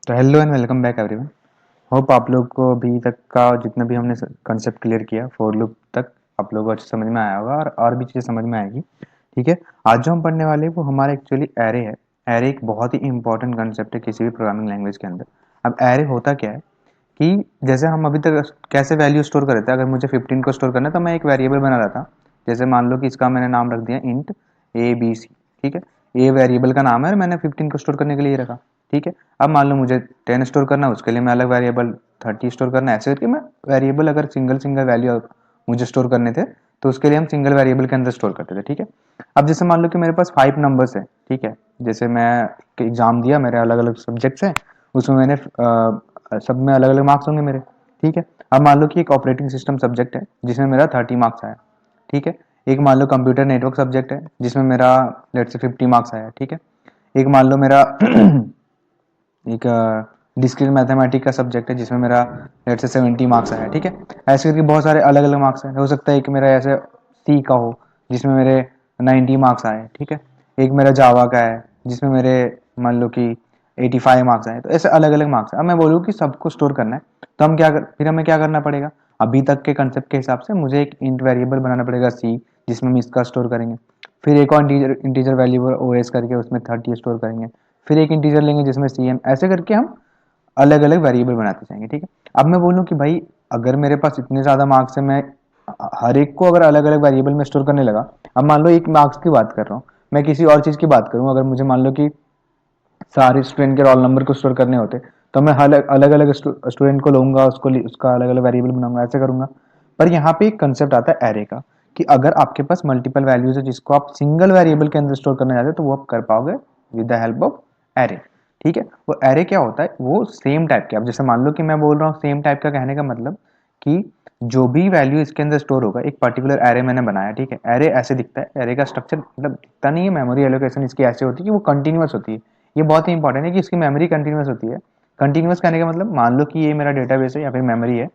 तो hello and welcome back everyone. Hope आप लोग को अभी तक का जितना भी हमने कंसेप्ट क्लियर किया फॉर लूप तक आप लोगों को अच्छे समझ में आया होगा और भी चीज़ें समझ में आएगी। ठीक है, आज जो हम पढ़ने वाले हैं वो हमारा एक्चुअली एरे है। एरे एक बहुत ही इंपॉर्टेंट कंसेप्ट है किसी भी प्रोग्रामिंग लैंग्वेज के अंदर। अब एरे होता क्या है कि जैसे हम अभी तक कैसे वैल्यू स्टोर कर रहे थे, अगर मुझे 15 को स्टोर करना है तो मैं एक वेरिएबल बना रहा था। जैसे मान लो कि इसका मैंने नाम रख दिया इंट ABC। ठीक है, ए वेरिएबल का नाम है और मैंने 15 को स्टोर करने के लिए रखा। ठीक है, अब मान लो मुझे 10 स्टोर करना है, उसके लिए मैं अलग वेरिएबल 30 स्टोर करना है, ऐसे करके मैं वेरिएबल अगर सिंगल सिंगल वैल्यू मुझे स्टोर करने थे तो उसके लिए हम सिंगल वेरिएबल के अंदर स्टोर करते थे। ठीक है, अब जैसे मान लो कि मेरे पास 5 नंबर्स है। ठीक है, जैसे मैं एग्जाम दिया, मेरे अलग अलग सब्जेक्ट्स हैं, उसमें मैंने सब में अलग अलग मार्क्स होंगे मेरे। ठीक है, अब मान लो कि एक ऑपरेटिंग सिस्टम सब्जेक्ट है जिसमें मेरा 30 मार्क्स आया। ठीक है, एक मान लो कंप्यूटर नेटवर्क सब्जेक्ट है जिसमें मेरा लेट से 50 मार्क्स आया। ठीक है, एक मान लो मेरा एक डिस्क्रीट मैथमेटिक का सब्जेक्ट है जिसमें मेरा लेट से 70 मार्क्स आया। ठीक है, ऐसे करके बहुत सारे अलग अलग मार्क्स हैं। हो सकता है एक मेरा ऐसे सी का हो जिसमें मेरे 90 मार्क्स आए। ठीक है, एक मेरा जावा का है जिसमें मेरे मान लो कि 85 मार्क्स आए। तो ऐसे अलग अलग मार्क्स है। अब मैं बोलूँ कि सबको स्टोर करना है तो फिर हमें क्या करना पड़ेगा। अभी तक के कंसेप्ट के हिसाब से मुझे एक इंट वेरिएबल बनाना पड़ेगा सी, जिसमें हम इसका स्टोर करेंगे। फिर एक और इंटीजर वैल्यू OS करके उसमें 30 स्टोर करेंगे। फिर एक इंटीजर लेंगे जिसमें CM, ऐसे करके हम अलग अलग वेरिएबल बनाते जाएंगे। ठीक है, अब मैं बोलूँ कि भाई अगर मेरे पास इतने ज़्यादा मार्क्स है, मैं हर एक को अगर अलग अलग वेरिएबल में स्टोर करने लगा। अब मान लो एक मार्क्स की बात कर रहा हूँ, मैं किसी और चीज़ की बात करूँ, अगर मुझे मान लो कि सारे स्टूडेंट के रोल नंबर को स्टोर करने होते तो मैं अलग अलग स्टूडेंट को लूंगा, उसका अलग अलग वेरिएबल बनाऊंगा, ऐसे करूंगा। पर यहाँ पे एक कंसेप्ट आता है एरे का, कि अगर आपके पास मल्टीपल वैल्यूज है जिसको आप सिंगल वेरिएबल के अंदर स्टोर करना चाहते हैं तो वो आप कर पाओगे with the help of array. ठीक है, वो एरे क्या होता है, वो सेम टाइप के, अब जैसे मान लो कि मैं बोल रहा हूँ सेम टाइप का, कहने का मतलब कि जो भी वैल्यू इसके अंदर स्टोर होगा, एक पर्टिकुलर एरे मैंने बनाया। ठीक है, एरे ऐसे दिखता है, एरे का स्ट्रक्चर मतलब दिखता नहीं है, मेमोरी एलोकेशन इसकी ऐसे होती है कि वो कंटिन्यूअस होती है। ये बहुत ही इंपॉर्टेंट है कि इसकी मेमोरी कंटिन्यूअस होती है। कंटिन्यूअस कहने का मतलब मान लो कि ये मेरा डेटाबेस है या फिर मेमोरी है,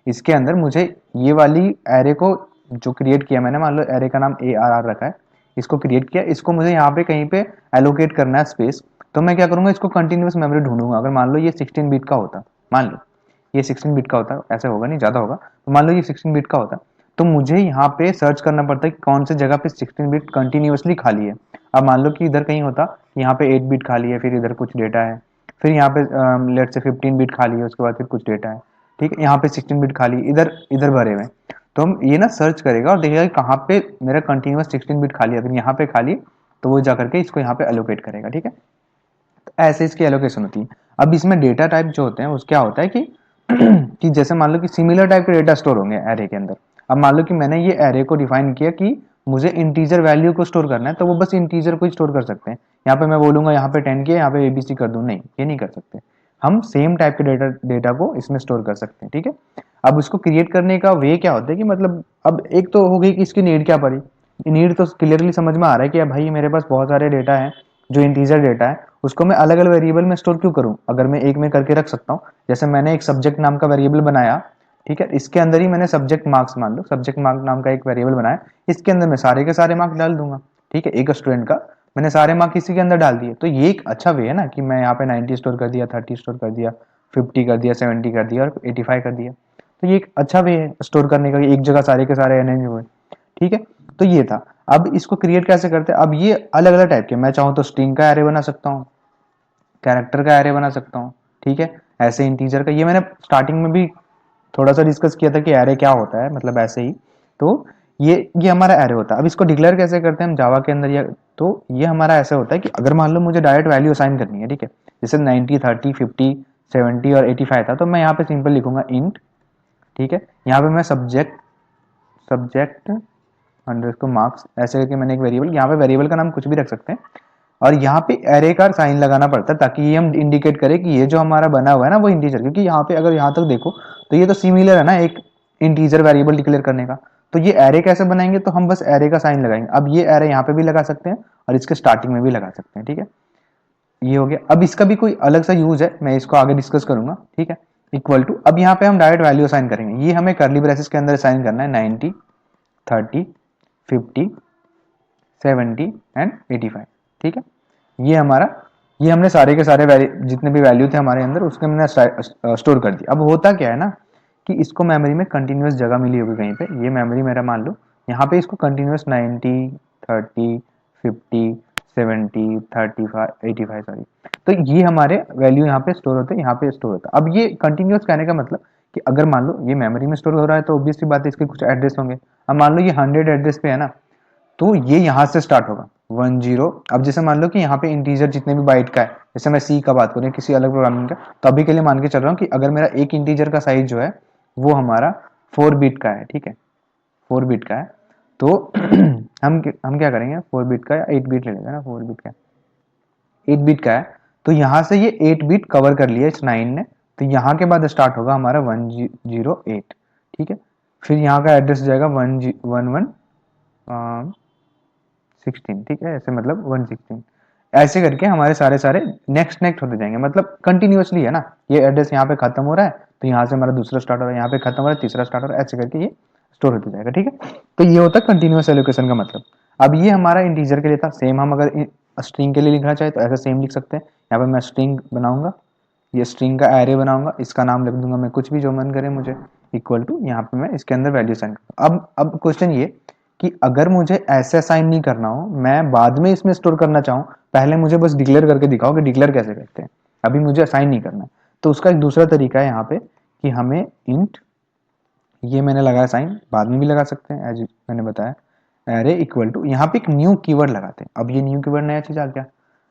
इसके अंदर मुझे ये वाली एरे को जो क्रिएट किया मैंने, मान लो एरे का नाम ARR रखा है, इसको क्रिएट किया, इसको मुझे यहाँ पे कहीं पे एलोकेट करना है स्पेस। तो मैं क्या करूंगा, इसको कंटिन्यूअस मेमोरी ढूंढूंगा। अगर मान लो ये 16 बिट का होता, मान लो ये 16 बिट का होता, ऐसे होगा नहीं, ज़्यादा होगा, तो मान लो ये 16 बिट का होता, तो मुझे यहाँ पे सर्च करना पड़ता है कि कौन से जगह पे 16 बिट कंटिन्यूअसली खाली है। अब मान लो कि इधर कहीं होता, यहाँ पे 8 बिट खाली है, फिर इधर कुछ डेटा है, फिर यहाँ पे लेट से 15 बिट खाली है, उसके बाद फिर कुछ डेटा है। ठीक है, यहाँ पे 16 बिट खाली, इधर इधर भरे हुए हैं। तो हम ये ना सर्च करेगा और देखेगा कि कहाँ पे मेरा कंटिन्यूअस 16 बिट खाली है, फिर यहाँ पे खाली, तो वो जा करके इसको यहाँ पे एलोकेट करेगा। ठीक है, ऐसे इसकी एलोकेशन होती है। अब इसमें डेटा टाइप जो होते हैं उस क्या होता है कि कि जैसे मान लो कि सिमिलर टाइप के डेटा स्टोर होंगे एरे के अंदर। अब मान लो कि मैंने ये एरे को डिफाइन किया कि मुझे इंटीजर वैल्यू को स्टोर करना है, तो वो बस इंटीजर को ही स्टोर कर सकते हैं। यहाँ पे मैं बोलूंगा यहाँ पे 10 किया, यहाँ पे ABC कर दूं, नहीं, ये नहीं कर सकते। हम सेम टाइप के डेटा को इसमें स्टोर कर सकते हैं। ठीक है, अब उसको क्रिएट करने का वे क्या होता है कि मतलब अब एक तो हो गई कि इसकी नीड क्या पड़ी। नीड तो क्लियरली समझ में आ रहा है कि भाई मेरे पास बहुत सारे डेटा है, जो इंटीजर डेटा है उसको मैं अलग अलग वेरिएबल में स्टोर क्यों करूं, अगर मैं एक में करके रख सकता हूं। जैसे मैंने एक सब्जेक्ट नाम का वेरिएबल बनाया। ठीक है, इसके अंदर ही मैंने सब्जेक्ट मार्क्स, मान लो सब्जेक्ट मार्क नाम का एक वेरिएबल बनाया, इसके अंदर मैं सारे के सारे मार्क्स डाल दूंगा। ठीक है, एक स्टूडेंट का मैंने सारे मार्क्स इसी के अंदर डाल दिए, तो ये एक अच्छा वे है ना कि मैं यहाँ पे 90 स्टोर कर दिया, 30 स्टोर कर दिया, 50 कर दिया, 70 कर दिया और 85 कर दिया। तो ये एक अच्छा वे है स्टोर करने का, एक जगह सारे के सारे अरेंज हुए। ठीक है, तो ये था। अब इसको क्रिएट कैसे करते हैं, अब ये अलग अलग टाइप के, मैं चाहूँ तो स्ट्रिंग का एरे बना सकता हूँ, कैरेक्टर का एरे बना सकता हूँ। ठीक है, ऐसे इंटीजर का, ये मैंने स्टार्टिंग में भी थोड़ा सा डिस्कस किया था कि एरे क्या होता है, मतलब ऐसे ही। तो ये हमारा एरे होता है। अब इसको डिक्लेयर कैसे करते हैं हम जावा के अंदर, या तो ये हमारा ऐसा होता है कि अगर मान लो मुझे डायरेक्ट वैल्यू असाइन करनी है। ठीक है, जैसे 90, 30, 50, 70 और 85 था, तो मैं यहाँ पे सिंपल लिखूंगा इंट। ठीक है, यहाँ पे मैं सब्जेक्ट अंडरस्कोर मार्क्स, ऐसे करके मैंने एक वेरिएबल, यहाँ पे वेरिएबल का नाम कुछ भी रख सकते हैं, और यहाँ पे एरे का साइन लगाना पड़ता है ताकि ये हम इंडिकेट करें कि ये जो हमारा बना हुआ है ना वो इंटीजर, क्योंकि यहाँ पे अगर यहाँ तक देखो तो ये तो सिमिलर है ना एक इंटीजर वेरिएबल डिक्लेयर करने का। तो ये एरे कैसे बनाएंगे, तो हम बस एरे का साइन लगाएंगे। अब ये एरे यहाँ पे भी लगा सकते हैं और इसके स्टार्टिंग में भी लगा सकते हैं। ठीक है, ये हो गया। अब इसका भी कोई अलग सा यूज है, मैं इसको आगे डिस्कस करूंगा। ठीक है, इक्वल टू, अब यहाँ पे हम डायरेक्ट वैल्यू असाइन करेंगे, ये हमें करली ब्रेसेस के अंदर असाइन करना है, 90, 30, 50, 70 एंड 85। ठीक है, ये हमारा ये हमने सारे के सारे जितने भी वैल्यू थे हमारे अंदर उसके हमने स्टोर कर दिया। अब होता क्या है ना कि इसको मेमोरी में कंटिन्यूस जगह मिली होगी कहीं पे, ये मेमोरी मेरा मान लो यहाँ पे इसको कंटिन्यूस 90 30 50 70 35 85 सॉरी, तो ये हमारे वैल्यू यहाँ पे स्टोर होते हैं, यहाँ पे स्टोर होता है। अब ये कंटिन्यूस कहने का मतलब कि अगर मान लो ये मेमोरी में स्टोर हो रहा है तो ऑब्वियसली बात है इसके कुछ एड्रेस होंगे। अब मान लो ये 100 एड्रेस पे है ना, तो ये यहाँ से स्टार्ट होगा 10। अब जैसे मान लो कि यहाँ पे इंटीजर जितने भी बाइट का है, जैसे मैं सी का बात करूँ किसी अलग प्रोग्रामिंग का, तो अभी के लिए मान के चल रहा हूँ कि अगर मेरा एक इंटीजर का साइज जो है वो हमारा 4 बिट का है, ठीक है 4 बिट का है, तो हम क्या करेंगे 4 बिट का या 8 बिट ले लेंगे ना, 4 बिट का 8 बिट का है, तो यहाँ से ये 8 बिट कवर कर लिया इस 9 ने, तो यहाँ के बाद स्टार्ट होगा हमारा 108, ठीक है। फिर यहाँ का एड्रेस जाएगा 16, ठीक है, ऐसे मतलब 116, ऐसे करके हमारे सारे सारे नेक्स्ट नेक्स्ट होते जाएंगे, मतलब कंटिन्यूअसली है ना, ये एड्रेस यहाँ पे खत्म हो रहा है तो यहाँ से हमारा दूसरा स्टार्ट हो रहा है, यहाँ पे खत्म हो रहा है तीसरा स्टार्ट हो रहा है, ऐसे करके ये स्टोर होते जाएगा, ठीक है। तो ये होता है कंटिन्यूअस एलोकेशन का मतलब। अब ये हमारा इंटीजर के लिए था, सेम हम अगर स्ट्रिंग के लिए लिखना चाहे तो ऐसा सेम लिख सकते हैं। यहाँ पे मैं स्ट्रिंग बनाऊंगा, ये स्ट्रिंग का एरे बनाऊंगा, इसका नाम लिख दूंगा मैं कुछ भी जो मन करे मुझे, इक्वल टू यहाँ पे मैं इसके अंदर वैल्यू साइन। अब क्वेश्चन ये कि अगर मुझे ऐसे असाइन नहीं करना हो, मैं बाद में इसमें स्टोर करना चाहूँ, पहले मुझे बस डिक्लेयर करके दिखाओ कि डिक्लेयर कैसे करते हैं, अभी मुझे असाइन नहीं करना। तो उसका एक दूसरा तरीका है यहाँ पे कि हमें इंट, ये मैंने लगाया साइन, बाद में भी लगा सकते हैं एज मैंने बताया, एरे इक्वल टू, यहाँ पे एक न्यू कीवर्ड लगाते हैं। अब ये न्यू कीवर्ड नया चीज आ गया,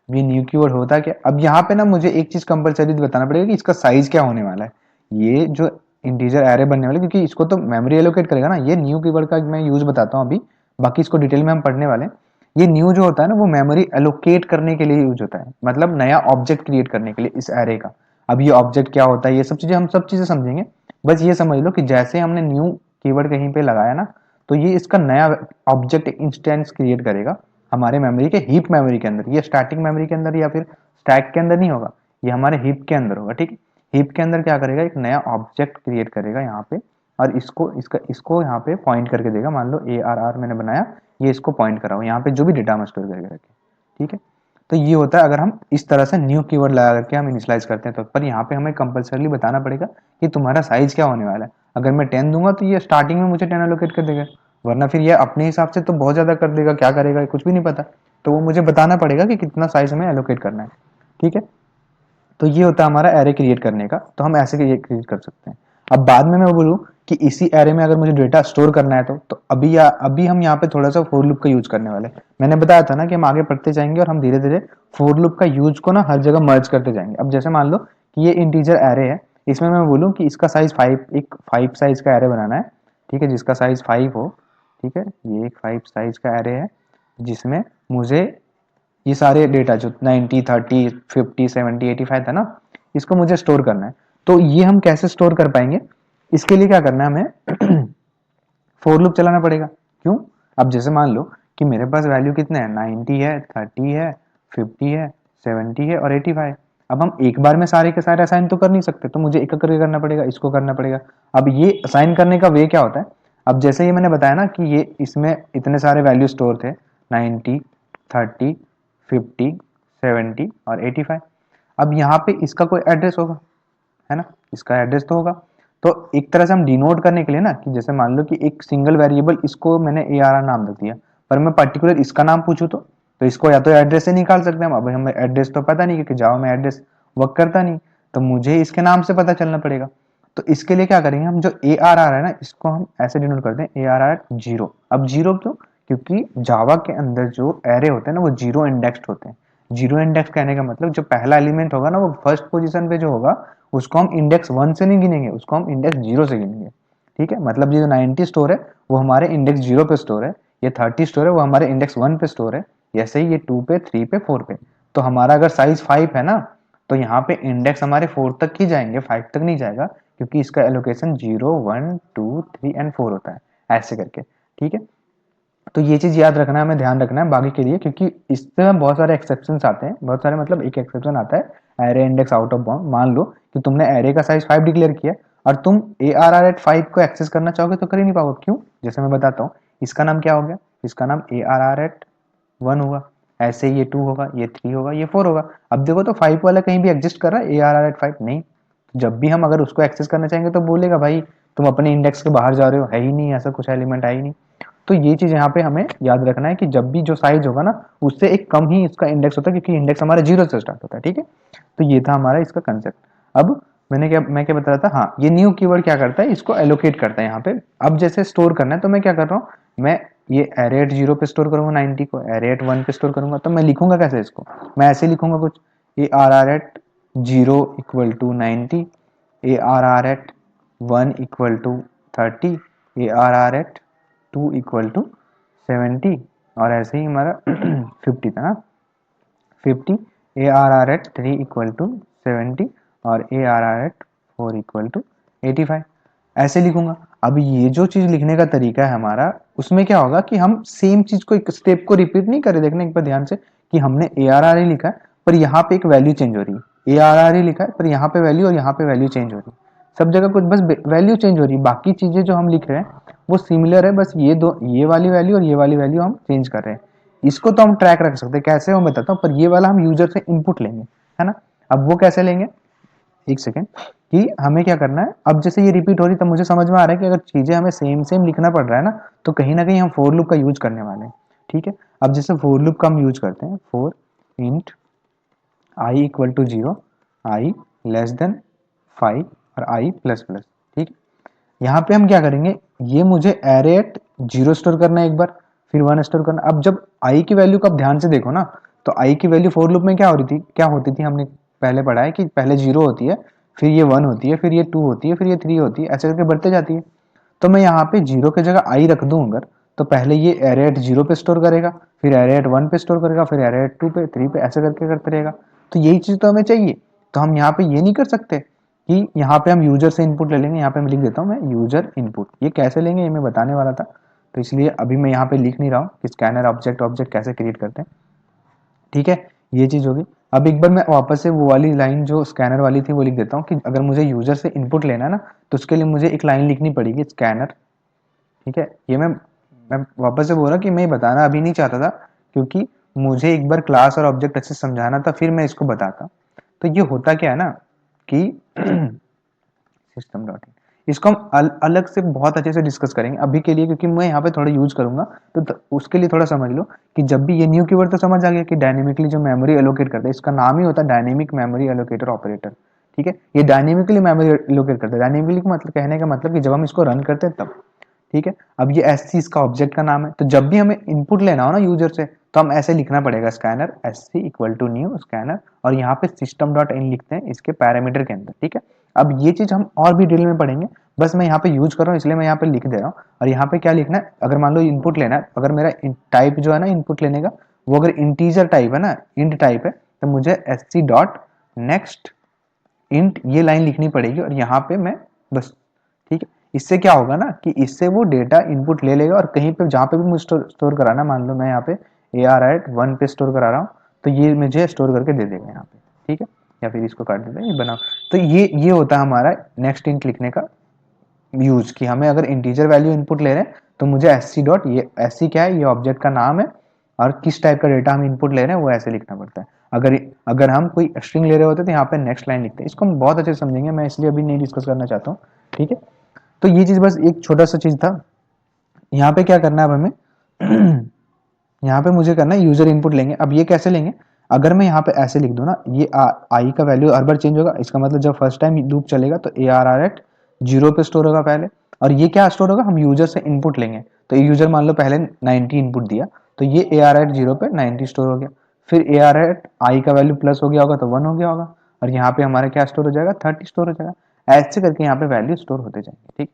ये न्यू कीवर्ड होता क्या, अब यहाँ पे ना मुझे एक चीज कंपलसरी बताना पड़ेगा कि इसका साइज क्या होने वाला है, ये जो इंटीजर एरे बनने वाले, क्योंकि इसको तो मेमोरी एलोकेट करेगा ना, ये न्यू कीवर्ड का मैं यूज बताता हूँ अभी, बाकी इसको डिटेल में हम पढ़ने वाले हैं। ये न्यू जो होता है ना वो मेमोरी एलोकेट करने के लिए यूज होता है, मतलब नया ऑब्जेक्ट क्रिएट करने के लिए इस एरे का। अब ये ऑब्जेक्ट क्या होता है ये सब चीजें हम सब चीजें समझेंगे, बस ये समझ लो कि जैसे हमने न्यू कीवर्ड कहीं पे लगाया ना, तो ये इसका नया ऑब्जेक्ट इंस्टेंस क्रिएट करेगा हमारे मेमोरी के हीप मेमोरी के अंदर। ये स्टैटिक मेमोरी के अंदर या फिर स्टैक के अंदर नहीं होगा, ये हमारे हीप के अंदर होगा, ठीक है। हीप के अंदर क्या करेगा, एक नया ऑब्जेक्ट क्रिएट करेगा यहाँ पे, और इसको यहाँ पे पॉइंट करके देगा। मान लो ARR मैंने बनाया, ये इसको पॉइंट करा हो यहाँ पे जो भी डेटा हम स्टोर करके रखे, ठीक है। तो ये होता है अगर हम इस तरह से न्यू कीवर्ड लगा करके हम इनिशियलाइज करते हैं तो, पर यहाँ पे हमें कंपलसरी बताना पड़ेगा कि तुम्हारा साइज क्या होने वाला है। अगर मैं 10 दूंगा तो ये स्टार्टिंग में मुझे 10 एलोकेट कर देगा, वरना फिर ये अपने हिसाब से तो बहुत ज्यादा कर देगा, क्या करेगा कुछ भी नहीं पता, तो वो मुझे बताना पड़ेगा कि कितना साइज हमें एलोकेट करना है, ठीक है। तो ये होता है हमारा एरे क्रिएट करने का, तो हम ऐसे ये क्रिएट कर सकते हैं। अब बाद में मैं बोलूँ कि इसी एरे में अगर मुझे डेटा स्टोर करना है तो अभी हम यहाँ पे थोड़ा सा फोर लूप का यूज करने वाले हैं। मैंने बताया था ना कि हम आगे पढ़ते जाएंगे और हम धीरे धीरे फोर लूप का यूज को ना हर जगह मर्ज करते जाएंगे। अब जैसे मान लो कि ये इंटीजर एरे है, इसमें मैं बोलूँ कि इसका साइज 5, एक 5 साइज का एरे बनाना है, ठीक है, जिसका साइज 5 हो, ठीक है। ये एक 5 साइज का एरे है जिसमें मुझे ये सारे डेटा जो 90 30 50 70 85 था ना, इसको मुझे स्टोर करना है। तो ये हम कैसे स्टोर कर पाएंगे, इसके लिए क्या करना है हमें फोर लूप चलाना पड़ेगा। क्यों, अब जैसे मान लो कि मेरे पास वैल्यू कितने हैं, 90 है, 30 है, 50 है, 70 है और 85। अब हम एक बार में सारे के सारे असाइन तो कर नहीं सकते, तो मुझे एक करके करना पड़ेगा, इसको करना पड़ेगा। अब ये असाइन करने का वे क्या होता है, अब जैसे ये मैंने बताया ना कि ये इसमें इतने सारे वैल्यू स्टोर थे, 90 30 50 70 और 85। अब यहाँ पे इसका कोई एड्रेस होगा, है ना, इसका एड्रेस तो होगा। तो एक तरह से हम डिनोट करने के लिए ना, कि जैसे मान लो कि एक सिंगल वेरिएबल इसको मैंने ARR नाम दे दिया, पर मैं पर्टिकुलर इसका नाम पूछूं तो इसको या तो एड्रेस से निकाल सकते हैं हम। अब हमें एड्रेस तो पता नहीं क्योंकि जावा में एड्रेस वर्क करता नहीं, तो मुझे इसके नाम से पता चलना पड़ेगा। तो इसके लिए क्या करेंगे, हम जो ARR है ना इसको हम ऐसे डिनोट करते हैं ARR 0। अब 0 क्यों, क्योंकि जावा के अंदर जो एरे होते हैं ना वो 0 इंडेक्स्ड होते हैं। 0 इंडेक्स कहने का मतलब जो पहला एलिमेंट होगा ना वो फर्स्ट पोजीशन पे जो होगा उसको हम इंडेक्स 1 से नहीं गिनेंगे, उसको हम इंडेक्स 0 से गिनेंगे, ठीक है। मतलब ये जो 90 स्टोर है वो हमारे इंडेक्स 0 पे स्टोर है, ये 30 स्टोर है वो हमारे इंडेक्स 1 पे स्टोर है, ऐसे ही ये 2 पे 3 पे 4 पे। तो हमारा अगर साइज 5 है ना, तो यहाँ पे इंडेक्स हमारे 4 तक ही जाएंगे, 5 तक नहीं जाएगा, क्योंकि इसका एलोकेशन 0 1 2 3 एंड 4 होता है, ऐसे करके, ठीक है। तो ये चीज याद रखना है, हमें ध्यान रखना है बाकी के लिए, क्योंकि इससे बहुत सारे एक्सेप्शन आते हैं, बहुत सारे मतलब एक एक्सेप्शन आता है array index out of bound. मान लो कि तुमने एरे का साइज 5 डिक्लेयर किया और तुम ARR एट 5 को एक्सेस करना चाहोगे तो कर ही नहीं पाओगे। क्यों, जैसे मैं बताता हूँ, इसका नाम क्या हो गया, इसका नाम ARR एट 1 हुआ, ऐसे ये 2 होगा, ये 3 होगा, ये 4 होगा। अब देखो तो 5 वाला कहीं भी एग्जिस्ट कर रहा है, ARR at 5 नहीं। जब भी हम अगर उसको एक्सेस करना चाहेंगे तो बोलेगा भाई तुम अपने इंडेक्स के बाहर जा रहे हो, है ही नहीं, ऐसा कुछ एलिमेंट है ही नहीं। तो ये चीज यहाँ पे हमें याद रखना है कि जब भी जो साइज होगा ना उससे एक कम ही इसका इंडेक्स होता है, क्योंकि इंडेक्स हमारा 0 से स्टार्ट होता है। ठीक है, तो ये था हमारा इसका कंसेप्ट। अब मैं क्या बता रहा था, हाँ, ये न्यू कीवर्ड क्या करता है, इसको एलोकेट करता है यहाँ पे। अब जैसे स्टोर करना है तो मैं क्या कर रहा हूँ, मैं ये एरे एट 0 पे स्टोर करूंगा 90 को, एरे एट 1 पे स्टोर करूंगा। तो मैं लिखूंगा कैसे इसको, मैं ऐसे लिखूंगा कुछ, A R R at 0 equal to 90, A R R at 1 equal to 30, A R R at 2 equal to 70, और ऐसे ही हमारा 50 था ना, 50, A R R at 3 equal to 70, और A R R at 4 equal to 85, ऐसे लिखूंगा। अब ये जो चीज लिखने का तरीका है हमारा, उसमें क्या होगा कि हम सेम चीज को, एक स्टेप को रिपीट नहीं कर रहे। देखना एक बार ध्यान से कि हमने ए आर आर ही लिखा है पर यहाँ पे एक वैल्यू चेंज हो रही है, ए आर आर ही लिखा है पर यहाँ पे वैल्यू और यहाँ पे वैल्यू चेंज हो रही है। सब जगह कुछ बस वैल्यू चेंज हो रही है, बाकी चीजें जो हम लिख रहे हैं वो सिमिलर है, बस ये दो, ये वाली वैल्यू और ये वाली वैल्यू हम चेंज कर रहे हैं। इसको तो हम ट्रैक रख सकते हैं, कैसे मैं बताता हूँ, पर ये वाला हम यूजर से इनपुट लेंगे, है ना। अब वो कैसे लेंगे, एक सेकेंड, कि हमें क्या करना है। अब जैसे ये रिपीट हो रही तो मुझे समझ में आ रहा है कि अगर चीजें हमें सेम सेम लिखना पड़ रहा है ना, तो कहीं ना कहीं हम फोर लूप का यूज करने वाले हैं। ठीक है, अब जैसे फोर लूप का हम यूज करते हैं, for int I equal to 0, I less than 5 और आई प्लस प्लस। ठीक है, यहाँ पे हम क्या करेंगे, ये मुझे एरे एट 0 स्टोर करना है एक बार, फिर 1 स्टोर करना। अब जब आई की वैल्यू को आप ध्यान से देखो ना, तो आई की वैल्यू फोर लूप में क्या हो रही थी, क्या होती थी, हमने पहले पढ़ा है कि पहले 0 होती है, फिर ये 1 होती है, फिर ये 2 होती है, फिर ये 3 होती है, ऐसे करके बढ़ते जाती है। तो मैं यहाँ पे 0 की जगह आई रख दूं अगर, तो पहले ये एरे एट 0 पे स्टोर करेगा, फिर एरे एट 1 पे स्टोर करेगा, फिर एरे एट 2 पे, 3 पे, ऐसे करके करते रहेगा। तो यही चीज तो हमें चाहिए। तो हम यहाँ पे ये नहीं कर सकते कि यहाँ पे हम यूजर से इनपुट ले लेंगे। यहाँ पे मैं लिख देता हूँ, मैं यूजर इनपुट, ये कैसे लेंगे ये मैं बताने वाला था, तो इसलिए अभी मैं यहाँ पे लिख नहीं रहा हूँ कि स्कैनर ऑब्जेक्ट ऑब्जेक्ट कैसे क्रिएट करते हैं। ठीक है, ये चीज होगी। अब एक बार मैं वापस से वो वाली लाइन जो स्कैनर वाली थी वो लिख देता हूँ कि अगर मुझे यूजर से इनपुट लेना है ना, तो उसके लिए मुझे एक लाइन लिखनी पड़ेगी, स्कैनर। ठीक है, ये मैं वापस से बोल रहा कि मैं बताना अभी नहीं चाहता था, क्योंकि मुझे एक बार क्लास और ऑब्जेक्ट अच्छे से समझाना था, फिर मैं इसको बताता। तो ये होता क्या है ना कि सिस्टम डॉट इन, इसको हम अलग से बहुत अच्छे से डिस्कस करेंगे अभी के लिए, क्योंकि मैं यहाँ पे थोड़ा यूज करूंगा। तो उसके लिए थोड़ा समझ लो कि जब भी ये न्यू कीवर्ड तो समझ आ गया कि डायनेमिकली जो मेमोरी एलोकेट करता है, इसका नाम ही होता है डायनेमिक मेमोरी एलोकेटर ऑपरेटर। ठीक है, ये डायनेमिकली मेमोरी एलोकेट करता है। डायनेमिकली का मतलब, कहने का मतलब कि जब हम इसको रन करते हैं तब। ठीक है, अब ये एस सी इसका ऑब्जेक्ट का नाम है, तो जब भी हमें इनपुट लेना हो ना यूजर से, तो हम ऐसे लिखना पड़ेगा, scanner S C equal to new scanner, और यहाँ पे सिस्टम डॉट इन लिखते हैं इसके पैरामीटर के अंदर। ठीक है, अब ये चीज हम और भी डिटेल में पढ़ेंगे, बस मैं यहाँ पे यूज कर रहा हूँ इसलिए मैं यहाँ पे लिख दे रहा हूँ। और यहाँ पे क्या लिखना है, अगर मान लो इनपुट लेना है, अगर मेरा टाइप जो है ना इनपुट लेने का, वो अगर इंटीजर टाइप है ना, इंट टाइप है, तो मुझे S C dot next int ये लाइन लिखनी पड़ेगी, और यहाँ पे मैं बस। ठीक है, इससे क्या होगा ना कि इससे वो डेटा इनपुट ले लेगा, और कहीं पे जहाँ पे भी मुझे स्टोर कराना, मान लो मैं यहाँ पे ए आर एट 1 पे स्टोर करा रहा हूँ, तो ये मुझे स्टोर करके दे देगा यहाँ पे। ठीक है, या फिर इसको काट देते हैं, ये बनाओ। तो ये होता है हमारा नेक्स्ट इंट लिखने का यूज, कि हमें अगर इंटीजर वैल्यू इनपुट ले रहे हैं तो मुझे एस सी डॉट, ये एस सी क्या है, ये ऑब्जेक्ट का नाम है, और किस टाइप का डेटा हम इनपुट ले रहे हैं वो ऐसे लिखना पड़ता है। अगर अगर हम कोई स्ट्रिंग ले रहे होते तो यहाँ पे नेक्स्ट लाइन लिखते हैं। इसको हम बहुत अच्छे से समझेंगे, मैं इसलिए अभी नहीं डिस्कस करना चाहता हूँ। ठीक है, तो ये चीज बस एक छोटा सा चीज था। यहाँ पे क्या करना है अब हमें यहाँ पे मुझे करना है यूजर इनपुट लेंगे। अब ये कैसे लेंगे, अगर मैं यहाँ पे ऐसे लिख दूं ना, ये आई का वैल्यू हर बार चेंज होगा, इसका मतलब जब फर्स्ट टाइम लूप चलेगा तो ए आर आर एट 0 पे स्टोर होगा पहले, और ये क्या स्टोर होगा, हम यूजर से इनपुट लेंगे। तो यूजर मान लो पहले 90 इनपुट दिया, तो ये ए आर एट 0 पे 90 स्टोर हो गया, फिर ए आर एट आई का वैल्यू प्लस हो गया होगा तो 1 हो गया होगा, और यहाँ पे हमारा क्या स्टोर हो जाएगा, 30 स्टोर हो जाएगा। ऐसे करके यहाँ पे वैल्यू स्टोर होते जाएंगे। ठीक,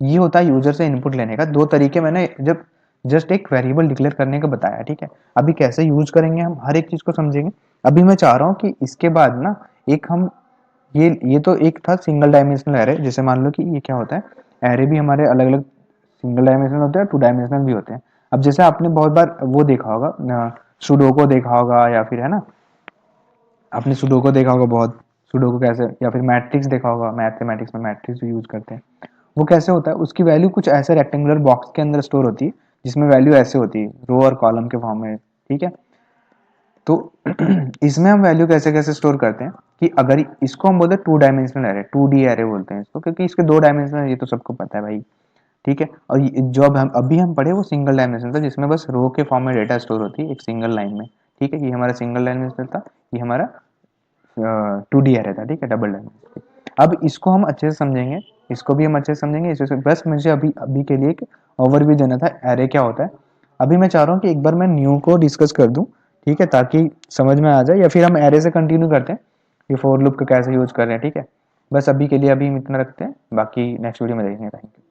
ये होता है यूजर से इनपुट लेने का। दो तरीके मैंने जब जस्ट एक वेरिएबल डिक्लेयर करने का बताया। ठीक है, अभी कैसे यूज करेंगे हम हर एक चीज को समझेंगे। अभी मैं चाह रहा हूँ कि इसके बाद ना एक हम ये तो एक था सिंगल डायमेंशनल एरे। जैसे मान लो कि ये क्या होता है, एरे भी हमारे अलग अलग सिंगल डायमेंशनल होते हैं, 2 डायमेंशनल भी होते हैं। अब जैसे आपने बहुत बार वो देखा होगा, सुडोको देखा होगा, या फिर है ना, आपने सुडोको देखा होगा बहुत, सुडोको कैसे, या फिर मैट्रिक्स देखा होगा, मैथमेटिक्स में मैट्रिक्स भी यूज करते हैं। वो कैसे होता है, उसकी वैल्यू कुछ ऐसे रेक्टेंगुलर बॉक्स के अंदर स्टोर होती है, जिसमें वैल्यू ऐसे होती है रो और कॉलम के फॉर्म में। ठीक है, तो इसमें हम वैल्यू कैसे कैसे स्टोर करते हैं कि अगर इसको हम बोलते हैं 2 डायमेंशनल एरे, 2D एरे बोलते हैं इसको, क्योंकि इसके 2 डायमेंशनल, ये तो सबको पता है भाई, ठीक है। और जो अब हम अभी हम पढ़े वो सिंगल डायमेंशन था, जिसमें बस रो के फॉर्म में डेटा स्टोर होती है एक सिंगल लाइन में, ठीक है। ये हमारा सिंगल डायमेंशनल था, ये हमारा 2D एरे था, ठीक है, डबल डायमेंशनल। अब इसको हम अच्छे से समझेंगे, इसको भी हम अच्छे से समझेंगे, इसे बस मुझे अभी अभी के लिए एक ओवरव्यू देना था एरे क्या होता है। अभी मैं चाह रहा हूँ कि एक बार मैं न्यू को डिस्कस कर दूं, ठीक है, ताकि समझ में आ जाए, या फिर हम एरे से कंटिन्यू करते हैं, ये फॉर लूप का कैसे यूज कर रहे हैं, ठीक है। बस अभी के लिए अभी हम इतना रखते हैं, बाकी नेक्स्ट वीडियो में देखेंगे।